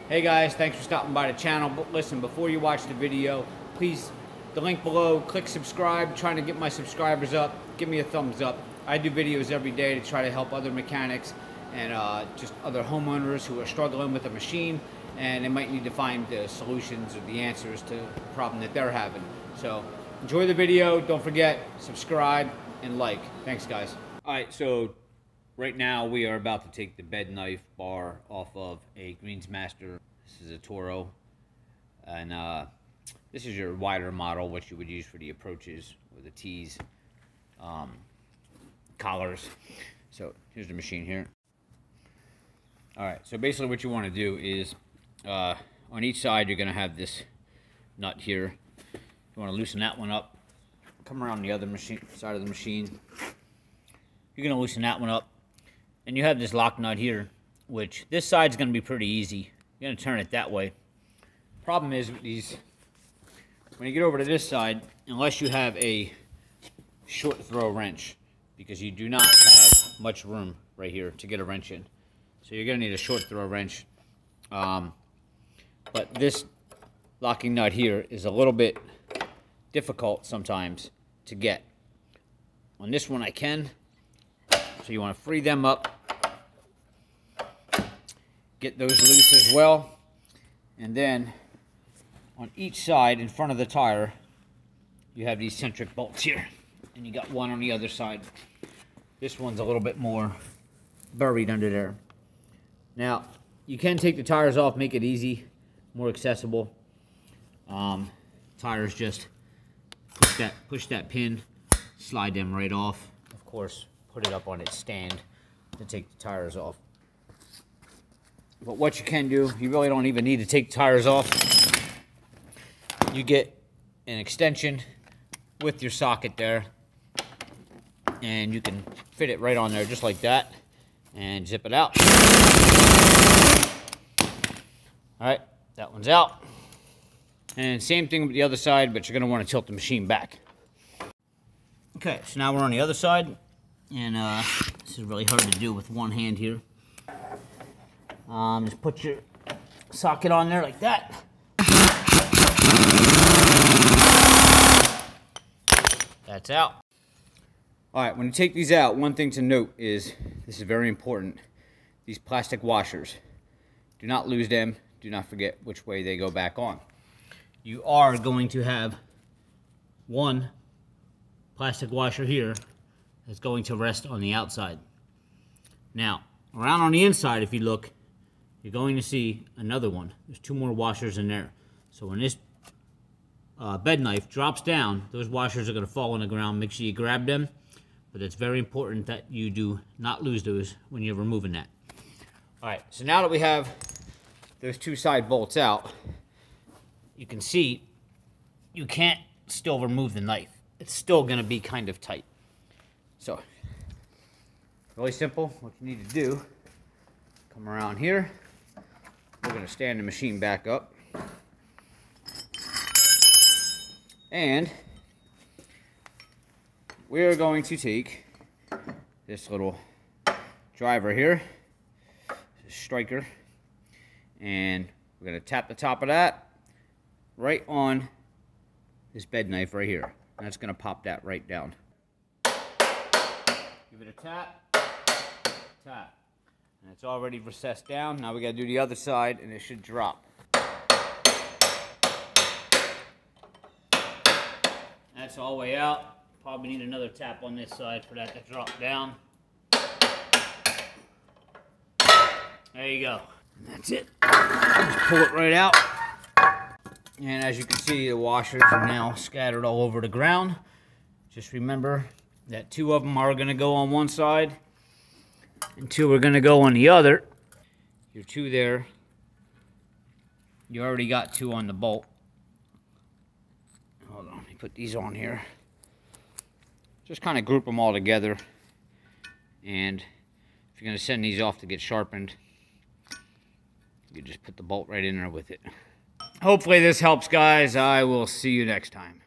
Hey guys, thanks for stopping by the channel. But listen, before you watch the video, please, the link below, click subscribe. Trying to get my subscribers up. Give me a thumbs up. I do videos every day to try to help other mechanics and just other homeowners who are struggling with a machine and they might need to find the solutions or the answers to the problem that they're having. So enjoy the video. Don't forget, subscribe and like. Thanks guys. Alright, so right now we are about to take the bed knife bar off of a Greensmaster. This is a Toro, and this is your wider model, which you would use for the approaches or the tees, collars. So here's the machine here. All right, so basically what you want to do is on each side you're going to have this nut here. You want to loosen that one up. Come around the other side of the machine. You're going to loosen that one up. And you have this lock nut here, which this side's going to be pretty easy. You're going to turn it that way. Problem is with these, when you get over to this side, unless you have a short throw wrench, because you do not have much room right here to get a wrench in. So you're going to need a short throw wrench. But this locking nut here is a little bit difficult sometimes to get. On this one I can. So you want to free them up, get those loose as well, and then on each side in front of the tire you have these centric bolts here, and you got one on the other side. This one's a little bit more buried under there. Now you can take the tires off, make it easy, more accessible. Tires, just push that pin, slide them right off. Of course, put it up on its stand to take the tires off. But what you can do, you really don't even need to take the tires off. You get an extension with your socket there, and you can fit it right on there just like that and zip it out. Alright, that one's out. And same thing with the other side, but you're going to want to tilt the machine back. Okay, so now we're on the other side. And this is really hard to do with one hand here. Just put your socket on there like that. That's out. Alright, when you take these out, one thing to note is, this is very important, these plastic washers. Do not lose them. Do not forget which way they go back on. You are going to have one plastic washer here that's going to rest on the outside. Now, around on the inside, if you look, you're going to see another one. There's two more washers in there. So when this bed knife drops down, those washers are going to fall on the ground. Make sure you grab them, but it's very important that you do not lose those when you're removing that. All right, so now that we have those two side bolts out, you can see you can't still remove the knife. It's still going to be kind of tight. So, really simple. What you need to do, come around here. We're going to stand the machine back up. And we're going to take this little driver here, this striker, and we're going to tap the top of that right on this bed knife right here. And that's going to pop that right down. Give it a tap, tap. And it's already recessed down. Now we got to do the other side and it should drop. That's all the way out. Probably need another tap on this side for that to drop down. There you go. And that's it. Just pull it right out. And as you can see, the washers are now scattered all over the ground. Just remember that two of them are going to go on one side and two are going to go on the other. Your two there. You already got two on the bolt. Hold on, let me put these on here. Just kind of group them all together. And if you're going to send these off to get sharpened, you just put the bolt right in there with it. Hopefully this helps, guys. I will see you next time.